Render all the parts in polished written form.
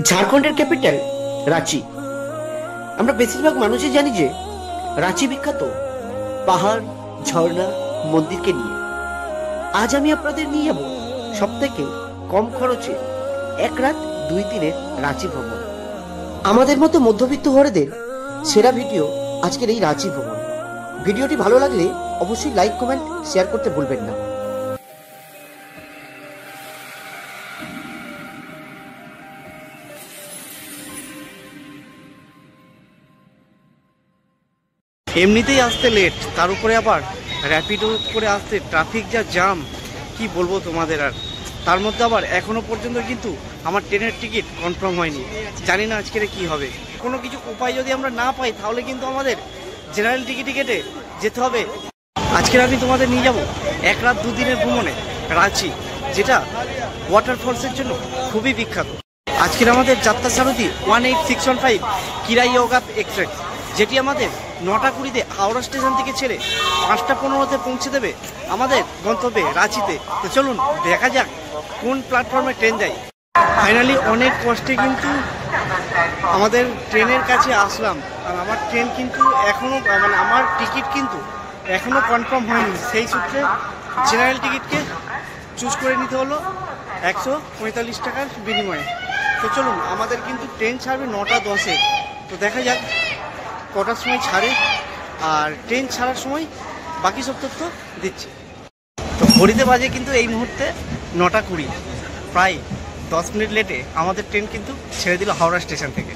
ঝাড়খণ্ডের ক্যাপিটাল রাঁচি। আমরা বেশিরভাগ মানুষই জানি যে রাঁচি বিখ্যাত পাহাড়, ঝর্ণা, মন্দিরকে নিয়ে। আজ আমি আপনাদের নিয়ে যাব সব থেকে কম খরচে 1 রাত 2 দিনের রাঁচি ভ্রমণ। আমাদের মতো মধ্যবিত্ত ঘরেদের সেরা ভিডিও আজকের এই রাঁচি ভ্রমণ। ভিডিওটি ভালো লাগলে অবশ্যই লাইক, কমেন্ট, শেয়ার করতে ভুলবেন না। এমনিতেই আসতে লেট, তার উপরে আবার র্যাপিডো করে আসতে ট্রাফিক যা জাম, কি বলবো তোমাদের। আর তার মধ্যে আবার এখনো পর্যন্ত কিন্তু আমার ট্রেনের টিকিট কনফার্ম হয়নি। জানি না আজকের কি হবে। কোনো কিছু উপায় যদি আমরা না পাই তাহলে কিন্তু আমাদের জেনারেল টিকিট কেটে যেতে হবে। আজকের আমি তোমাদের নিয়ে যাব 1 রাত 2 দিনের ভ্রমণে রাঁচি, যেটা ওয়াটারফলসের জন্য খুবই বিখ্যাত। আজকের আমাদের যাত্রা সারথি 18615 কিরাই যোগা এক্সপ্রেস, যেটি আমাদের 9টা 20-তে হাওড়া স্টেশন থেকে ছেড়ে 5টা 15-তে পৌঁছে দেবে আমাদের গন্তব্যে রাঁচিতে। তো চলুন দেখা যাক কোন প্ল্যাটফর্মে ট্রেন যায়। ফাইনালি অনেক কষ্টে কিন্তু আমাদের ট্রেনের কাছে আসলাম। আর আমার ট্রেন কিন্তু এখনও আমার টিকিট কিন্তু এখনও কনফার্ম হয়নি। সেই সূত্রে জেনারেল টিকিটকে চুজ করে নিতে হলো 145 টাকার বিনিময়ে। তো চলুন, আমাদের কিন্তু ট্রেন ছাড়বে 9টা 10-এ। তো দেখা যাক কটার সময় ছাড়ে, আর ট্রেন ছাড়ার সময় বাকি সব তথ্য দিচ্ছি। তো ঘড়িতে বাজে কিন্তু এই মুহূর্তে 9টা 20। প্রায় 10 মিনিট লেটে আমাদের ট্রেন কিন্তু ছেড়ে দিল হাওড়া স্টেশন থেকে।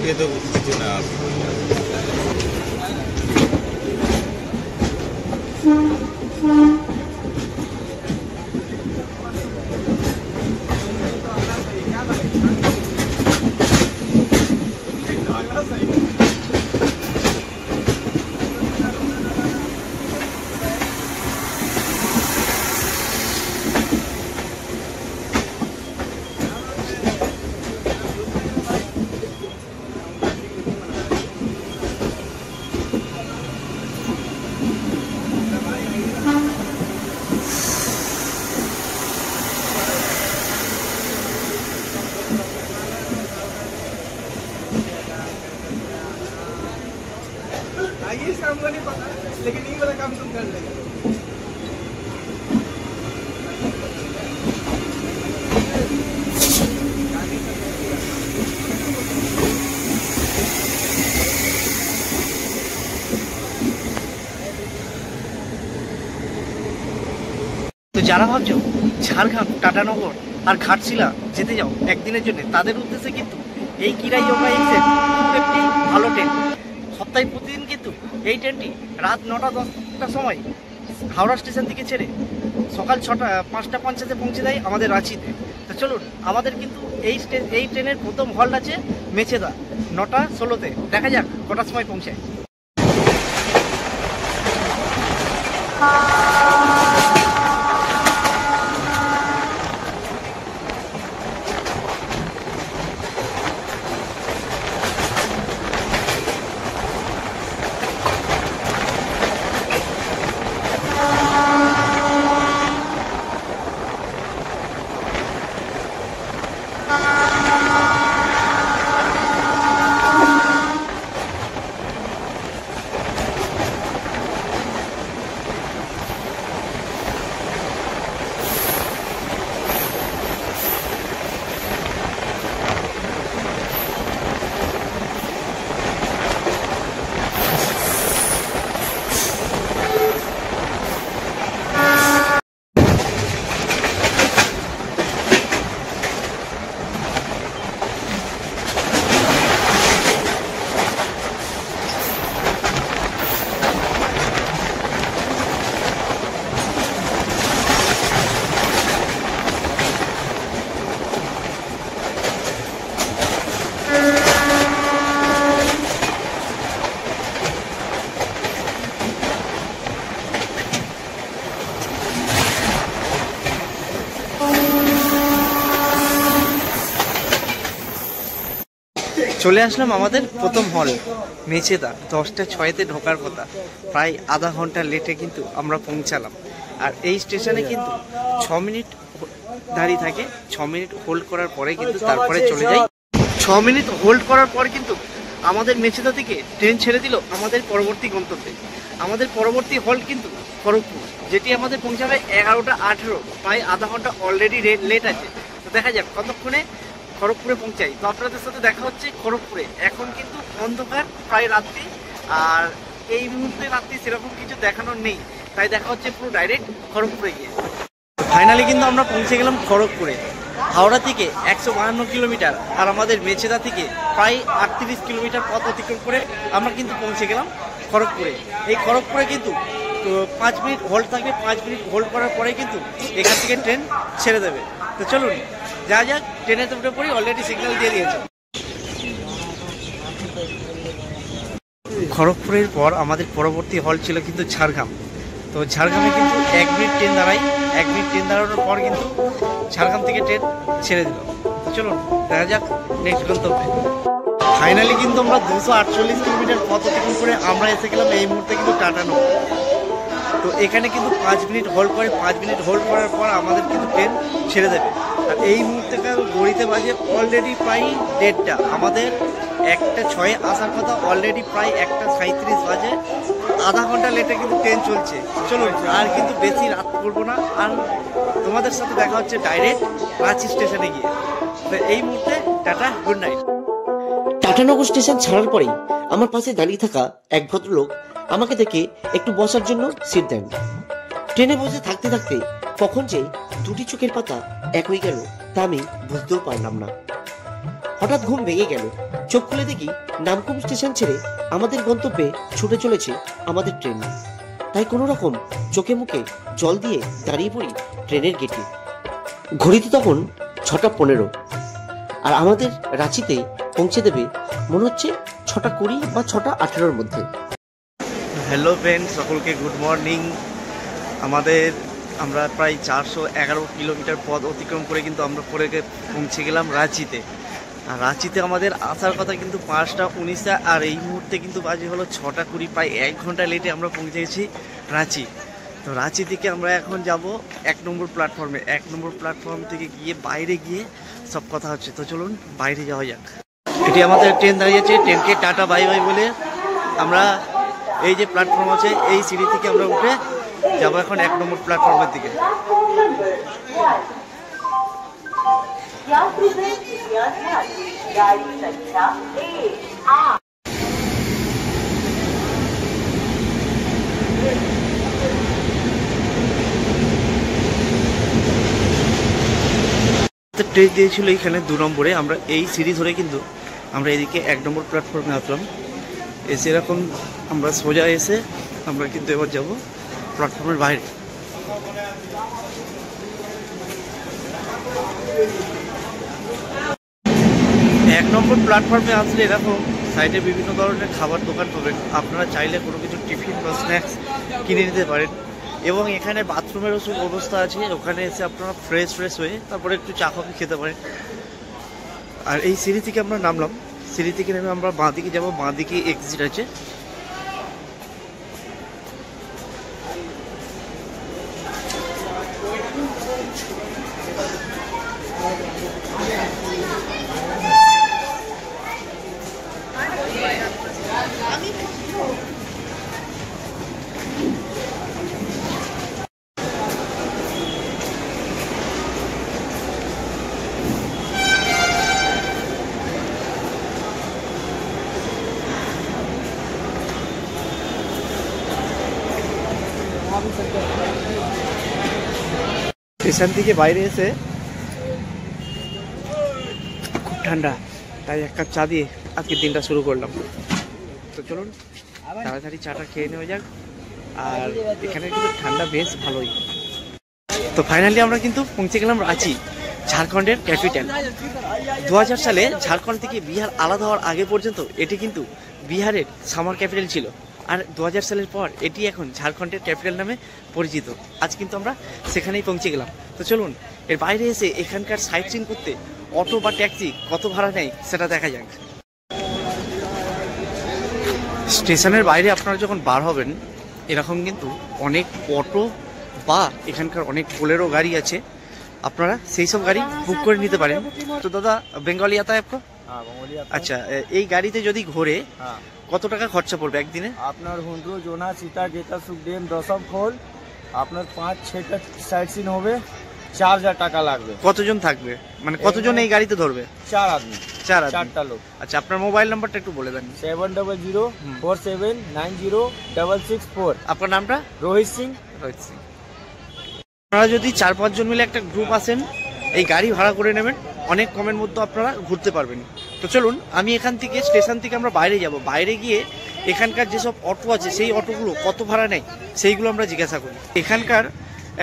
ये तो जनाब आइए, इस काम को नहीं पता, लेकिन ये वाला काम तुम कर लेंगे। তো যারা ভাবছো ঝাড়গ্রাম, টাটানগর আর ঘাটশিলা যেতে যাও একদিনের জন্য, তাদের উদ্দেশ্যে কিন্তু এই কিরাই যোগা এক্সপ্রেস খুব একটি ভালো ট্রেন। সপ্তাহে প্রতিদিন কিন্তু এই ট্রেনটি রাত 9টা 10টার সময় হাওড়া স্টেশন থেকে ছেড়ে সকাল 5টা 50-এ পৌঁছে দেয় আমাদের রাঁচিতে। তো চলুন, আমাদের কিন্তু এই ট্রেনের প্রথম হল্ট আছে মেছেদা 9টা 16-তে। দেখা যাক কটার সময় পৌঁছায়। চলে আসলাম আমাদের প্রথম হল মেচেদা। 10:06 ঢোকার কথা, প্রায় আধা ঘন্টা লেটে কিন্তু আমরা পৌঁছালাম। আর এই স্টেশনে কিন্তু 6 মিনিট দাঁড়িয়ে থাকে, 6 মিনিট হোল্ড করার পরে কিন্তু তারপরে চলে যাই। 6 মিনিট হোল্ড করার পর কিন্তু আমাদের মেচেদা থেকে ট্রেন ছেড়ে দিল আমাদের পরবর্তী গন্তব্যে। আমাদের পরবর্তী হল কিন্তু খড়গপুর, যেটি আমাদের পৌঁছাবে 11:18। প্রায় আধা ঘন্টা অলরেডি লেট আছে। তো দেখা যাক কতক্ষণে খড়গপুরে পৌঁছাই। তো আপনাদের সাথে দেখা হচ্ছে খড়গপুরে। এখন কিন্তু অন্ধকার, প্রায় রাত্রি, আর এই মুহূর্তে রাত্রি সেরকম কিছু দেখানোর নেই, তাই দেখা হচ্ছে পুরো ডাইরেক্ট খড়গপুরে গিয়ে। ফাইনালি কিন্তু আমরা পৌঁছে গেলাম খড়গপুরে। হাওড়া থেকে 152 কিলোমিটার আর আমাদের মেচেদা থেকে প্রায় 38 কিলোমিটার পথ অতিক্রম করে আমরা কিন্তু পৌঁছে গেলাম খড়গপুরে। এই খড়গপুরে কিন্তু 5 মিনিট হোল্ড থাকবে। 5 মিনিট হোল্ড করার পরে কিন্তু এখান থেকে ট্রেন ছেড়ে দেবে। তো চলুন যা যাক, ট্রেনে তো উঠে পড়ি, অলরেডি সিগন্যাল দিয়ে দিয়েছে। খড়গপুরের পর আমাদের পরবর্তী হল ছিল কিন্তু ঝাড়গ্রাম। তো ঝাড়গ্রামে কিন্তু 1 মিনিট ট্রেন দাঁড়াই। 1 মিনিট ট্রেন দাঁড়ানোর পর কিন্তু ঝাড়গ্রাম থেকে ট্রেন ছেড়ে দিল। তো চলুন দেখা যাক নেক্সট গন্তব্যে। ফাইনালি কিন্তু আমরা 248 কিলোমিটার পথ অতিক্রম করে আমরা এসে গেলাম এই মুহূর্তে কিন্তু টাটা নগর। তো এখানে কিন্তু 5 মিনিট হোল্ড করে, 5 মিনিট হোল্ড করার পর আমাদের কিন্তু ট্রেন ছেড়ে দেবে। আর এই মুহূর্তে ঘড়িতে বাজে অলরেডি প্রায় 1:30। আমাদের 1:06 আসার কথা, অলরেডি প্রায় 1:37 বাজে। আধা ঘন্টা লেটে কিন্তু ট্রেন চলছে। চলুন আর কিন্তু বেশি রাত করবো না, আর তোমাদের সাথে দেখা হচ্ছে ডাইরেক্ট রাঁচি স্টেশনে গিয়ে। তো এই মুহূর্তে tata, good night. Tatanagar station ছাড়ার পরেই আমার পাশে দাঁড়িয়ে থাকা এক ভদ্রলোক আমাকে দেখে একটু বসার জন্য সিট দেন। ট্রেনে বসে থাকতে থাকতে কখন যে দুটি চোখের পাতা এক হয়ে গেল তা আমি বুঝতেও পারলাম না। হঠাৎ ঘুম ভেঙে গেল। চোখ খুলে দেখি নামকুম স্টেশন ছেড়ে আমাদের গন্তব্যে ছুটে চলেছে আমাদের ট্রেন। তাই কোনো রকম চোখে মুখে জল দিয়ে দাঁড়িয়ে পড়ি ট্রেনের গেটে। ঘড়িতে তখন 6:15, আর আমাদের রাঁচিতে পৌঁছে দেবে মনে হচ্ছে 6:20 বা 6:18 মধ্যে। হ্যালো ফ্রেন্ড, সকলকে গুড মর্নিং। আমরা প্রায় 411 কিলোমিটার পথ অতিক্রম করে কিন্তু আমরা পৌঁছে গেলাম রাঁচিতে। আর রাঁচিতে আমাদের আসার কথা কিন্তু 5:19, আর এই মুহূর্তে কিন্তু বাজে হলো 6:20। প্রায় 1 ঘন্টা লেটে আমরা পৌঁছে গেছি রাঁচি। তো রাঁচি থেকে আমরা এখন যাব 1 নম্বর প্ল্যাটফর্মে। 1 নম্বর প্ল্যাটফর্ম থেকে গিয়ে বাইরে গিয়ে সব কথা হচ্ছে। তো চলুন বাইরে যাওয়া যাক। এটি আমাদের ট্রেন দাঁড়িয়েছে। ট্রেনকে টাটা বাই বাই বলে আমরা এই যে প্ল্যাটফর্ম আছে এই সিঁড়ি থেকে আমরা উঠে যাবো এখন 1 নম্বর প্ল্যাটফর্মের দিকে। ট্রেন দিয়েছিল এখানে 2 নম্বরে। আমরা এই সিঁড়ি ধরে কিন্তু আমরা এদিকে 1 নম্বর প্ল্যাটফর্মে আসলাম। এসে এরকম আমরা সোজা এসে আমরা কিন্তু এবার যাব প্ল্যাটফর্মের বাইরে। এক নম্বর প্ল্যাটফর্মে আসলে এরকম সাইডে বিভিন্ন ধরনের খাবার দোকান পাবেন। আপনারা চাইলে কোনো কিছু টিফিন বা স্ন্যাক্স কিনে নিতে পারেন, এবং এখানে বাথরুমেরও সব ব্যবস্থা আছে। ওখানে এসে আপনারা ফ্রেশ হয়ে তারপরে একটু চা কফি খেতে পারেন। আর এই সিঁড়ি থেকে আমরা নামলাম। সিঁড়ি থেকে নেমে আমরা বাঁ দিকে যাবো। বাঁ দিকে এক্সিট আছে। স্টেশন থেকে বাইরে এসে খুব ঠান্ডা, তাই 1 কাপ চা দিয়ে আজকে দিনটা শুরু করলাম। তো চলুন তাড়াতাড়ি চাটা খেয়ে নেওয়া যাক। আর এখানে কিন্তু ঠান্ডা বেশ ভালোই। তো ফাইনালি আমরা কিন্তু পৌঁছে গেলাম রাঁচি, ঝাড়খণ্ডের ক্যাপিটাল। 2000 সালে ঝাড়খণ্ড থেকে বিহার আলাদা হওয়ার আগে পর্যন্ত এটি কিন্তু বিহারের সামার ক্যাপিটাল ছিল। আর 2000 সালের পর এটি এখন ঝাড়খণ্ডের ক্যাপিটাল নামে পরিচিত। আজ কিন্তু আমরা সেখানেই পৌঁছে গেলাম। তো চলুন এর বাইরে এসে এখানকার সাইট সিন করতে অটো বা ট্যাক্সি কত ভাড়া নেয় সেটা দেখা যাক। স্টেশনের বাইরে আপনারা যখন বার হবেন এরকম কিন্তু অনেক অটো বা এখানকার অনেক বোলেরো গাড়ি আছে, আপনারা সেই সব গাড়ি বুক করে নিতে পারেন। তো দাদা বেঙ্গলি आता है आपको? हाँ बंगोली आता है। আচ্ছা, এই গাড়িতে যদি ঘোরে हाँ কত টাকা খরচা পড়বে একদিনে? আপনার হুন্ড্রু জোনা সীতা গেতা সুখডেম দশম খোল আপনার 5-6টা সাইড সিন হবে, 4000 টাকা লাগবে। কতজন থাকবে, মানে কতজন এই গাড়িতে ধরবে? 4 আদমি, 4 আদমি। 4টা লোক। আচ্ছা, আপনার মোবাইল নাম্বারটা একটু বলে দেন। 7004790664। আপনার নামটা? রোহিত সিং। রোহিত সিং। আপনারা যদি 4-5 জন মিলে একটা গ্রুপ আসেন, এই গাড়ি ভাড়া করে নেবেন, অনেক কমের মধ্যে আপনারা ঘুরতে পারবেন। তো চলুন, আমি এখান থেকে স্টেশন থেকে আমরা বাইরে যাব, বাইরে গিয়ে এখানকার যেসব অটো আছে সেই অটোগুলো কত ভাড়া নেয় সেইগুলো আমরা জিজ্ঞাসা করি। এখানকার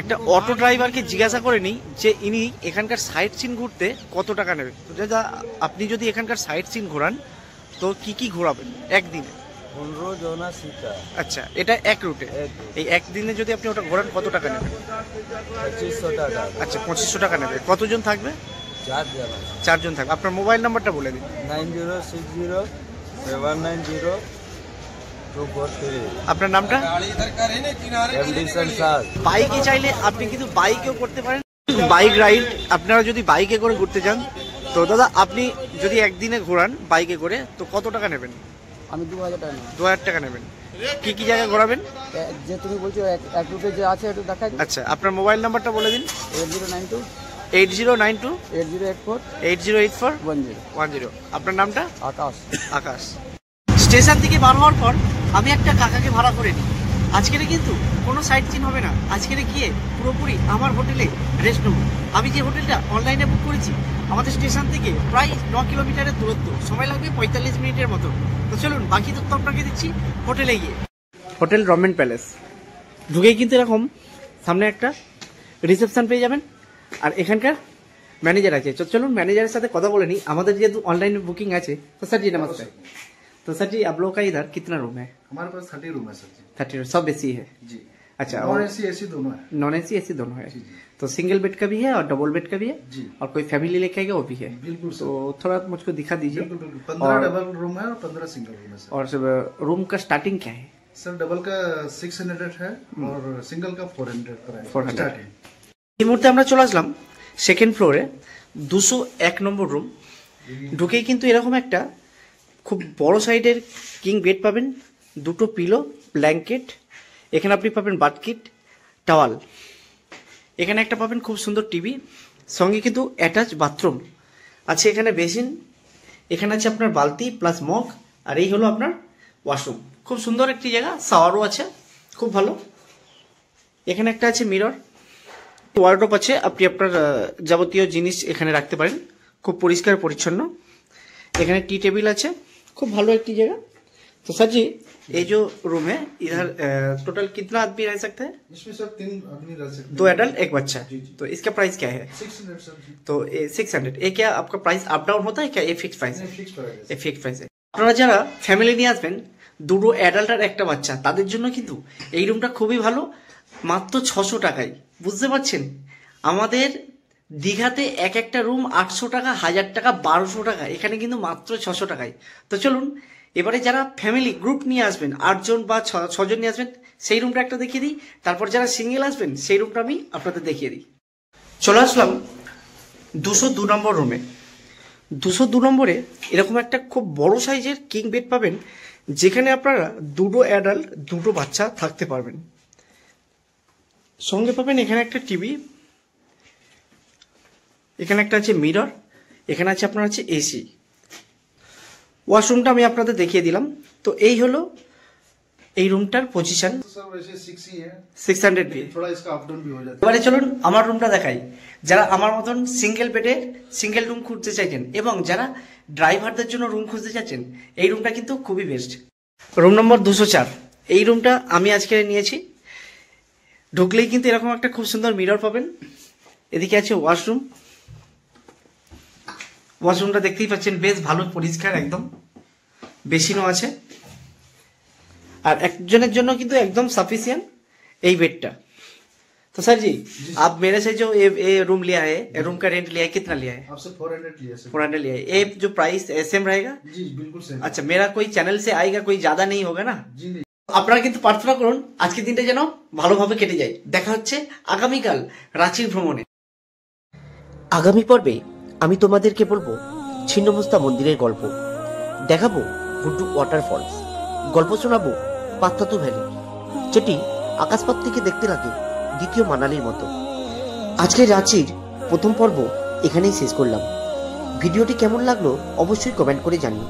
একটা অটো ড্রাইভারকে জিজ্ঞাসা করে নিই যে ইনি এখানকার সাইট সিন ঘুরতে কত টাকা নেবে। তো দাদা, আপনি যদি এখানকার সাইট সিন ঘোরান তো কি কি ঘোরাবেন একদিনে? হুন্ড্রু জোনা সীতা। আচ্ছা, এটা এক রুটে। এই একদিনে যদি আপনি ওটা ঘোরান কত টাকা নেবেন? 2500 টাকা। আচ্ছা, 2500 টাকা নেবে। কতজন থাকবে? 4 জন। 4 জন থাকবে। আপনার মোবাইল নাম্বারটা বলে দিন। 9060790243। আপনার নামটা? এমডি সংসার। বাইকে চাইলে আপনি কিন্তু বাইকেও করতে পারেন, বাইক রাইড। আপনারা যদি বাইকে করে ঘুরতে চান তো দাদা, আপনি যদি একদিনে ঘোরান বাইকে করে তো কত টাকা নেবেন? আমি 2000 টাকা নেব। 2000 টাকা নেবেন। কি কি জায়গায় ঘোরাবেন? যে তুমি বলছো এক রুটে যে আছে একটু দেখাই দিন। আচ্ছা, আপনার মোবাইল নাম্বারটা বলে দিন। 8092 8092 8084 8084 10। 10। আপনার নামটা? আকাশ। আকাশ। স্টেশন থেকে বার হওয়ার পর আমি একটা কাকাকে ভাড়া করে নিই। আজকের কিন্তু কোনো সাইট সিন হবে না, আজকের গিয়ে পুরোপুরি আমার হোটেলে রেস্ট নেবো। আমি যে হোটেলটা অনলাইনে বুক করেছি আমাদের স্টেশন থেকে প্রায় 9 কিলোমিটারের দূরত্ব, সময় লাগবে 45 মিনিটের মতো। তো চলুন, বাকি তথ্য আপনাকে দিচ্ছি হোটেলে গিয়ে। হোটেল রমেন প্যালেস ঢুকেই কিন্তু এরকম সামনে একটা রিসেপশন পেয়ে যাবেন, আর এখানকার ম্যানেজার আছে। চলুন ম্যানেজারের সাথে কথা বলে নিই। আমাদের যেহেতু অনলাइन बुकिंग আছে। तो सर जी नमस्ते। तो सर जी, आप लोग का इधर कितना रूम है? हमारे पास 30 रूम है सर जी। 30 रूम, सब एसी है? जी। अच्छा, नॉन एसी एसी दोनों है। नॉन एसी एसी दोनों है। जी, जी। तो सिंगल बेड का भी है और डबल बेड का भी है? जी। और कोई फैमिली लेके आएगा वो भी है? बिल्कुल तो थोड़ा मुझको दिखा दीजिए। बिल्कुल बिल्कुल 15 डबल रूम है और 15 सिंगल रूम है सर। और रूम का स्टार्टिंग क्या है? सर डबल का 600 है और सिंगल का 400 प्राइस 400 स्टार्टिंग। এই মুহূর্তে আমরা চলে আসলাম সেকেন্ড ফ্লোরে 201 নম্বর রুম। ঢুকেই কিন্তু এরকম একটা খুব বড় সাইডের কিং বেড পাবেন, দুটো পিলো, ব্ল্যাঙ্কেট, এখানে আপনি পাবেন বাথকিট, টাওয়াল, এখানে একটা পাবেন খুব সুন্দর টিভি, সঙ্গে কিন্তু অ্যাটাচ বাথরুম আছে, এখানে বেসিন, এখানে আছে আপনার বালতি প্লাস মগ, আর এই হলো আপনার ওয়াশরুম। খুব সুন্দর একটি জায়গা, শাওয়ারও আছে, খুব ভালো। এখানে একটা আছে মিরর, ওয়ার্ডরোব আছে, আপনি আপনার যাবতীয় জিনিস এখানে রাখতে পারেন, খুব পরিষ্কার পরিচ্ছন্ন। এখানে टी टेबल আছে, খুব ভালো একটি জায়গা। तो सर जी, ये जो रूम है इधर टोटल कितना आदमी रह सकते हैं? इसमें सर 3 आदमी रह सकते हैं। 2 एडल्ट 1 बच्चा। जी, जी। तो इसका प्राइस क्या है? 600 सर जी। तो 600। ये क्या आपका प्राइस अप डाउन होता है क्या? ये फिक्स प्राइस है? फिक्स प्राइस ये फिक्स प्राइस है। আপনারা যারা ফ্যামিলি নিয়ে আসবেন, দুটো অ্যাডাল্ট আর একটা বাচ্চা, তাদের জন্য কিন্তু এই রুমটা খুবই ভালো, মাত্র 600 টাকায়। বুঝতে পারছেন, আমাদের দীঘাতে এক একটা রুম 800 টাকা, 1000 টাকা, 1200 টাকা, এখানে কিন্তু মাত্র 600 টাকায়। তো চলুন এবারে যারা ফ্যামিলি গ্রুপ নিয়ে আসবেন, 8 জন বা 6 জন নিয়ে আসবেন, সেই রুমটা একটা দেখিয়ে দিই। তারপর যারা সিঙ্গেল আসবেন সেই রুমটা আমি আপনাদের দেখিয়ে দিই। চলে আসলাম 202 নম্বর রুমে। 202 নম্বরে এরকম একটা খুব বড় সাইজের কিং বেড পাবেন, যেখানে আপনারা দুটো অ্যাডাল্ট দুটো বাচ্চা থাকতে পারবেন। সঙ্গে পাবেন এখানে একটা টিভি, এখানে একটা আছে মিরর, এখানে আছে আপনার আছে এসি। ওয়াশরুমটা আমি আপনাদের দেখিয়ে দিলাম। তো এই হলো এই রুমটার পজিশন। तो सर वैसे 6 ही है, 600 भी। थोड़ा इसका अप डाउन भी हो जाता है। এবারে চলুন আমার রুমটা দেখাই। যারা আমার মতন সিঙ্গেল বেডের সিঙ্গেল রুম খুঁজতে চাইছেন এবং যারা ড্রাইভারদের জন্য রুম খুঁজতে চাচ্ছেন, এই রুমটা কিন্তু খুবই বেস্ট। রুম নম্বর 204, এই রুমটা আমি আজকে নিয়েছি। ঢুকলেই কিন্তু এরকম একটা খুব সুন্দর মিরর পাবেন, এদিকে আছে ওয়াশরুম। ওয়াশরুমটা দেখতেই পাচ্ছেন বেশ ভালো পরিষ্কার একদম, বেসিনও আছে, আর একজনের জন্য কিন্তু একদম সাফিসিয়েন্ট এই বেডটা। তো तो सर जी आप मेरे से जो ये रूम लिया है, रूम का रेंट लिया है, कितना लिया है? आपसे 400 लिया सर। 400 लिया है। ये जो प्राइस सेम रहेगा? जी बिल्कुल सेम। আচ্ছা, মেরা कोई চ্যানেল से आएगा, कोई ज्यादा नहीं होगा ना? जी नहीं। আপনারা কিন্তু প্রার্থনা করুন আজকের দিনটা যেন ভালোভাবে কেটে যায়। দেখা হচ্ছে আগামীকাল রাঁচির ভ্রমণে। আগামী পর্বে আমি তোমাদেরকে বলবো ছিন্নমস্তা মন্দিরের গল্প, দেখাবো গুড্ডু ওয়াটারফলস, গল্প শোনাবো পাত্তাতু ভ্যালি, যেটি আকাশপথ থেকে দেখতে লাগে দ্বিতীয় মানালির মতো। আজকে রাঁচির প্রথম পর্ব এখানেই শেষ করলাম। ভিডিওটি কেমন লাগলো অবশ্যই কমেন্ট করে জানিও।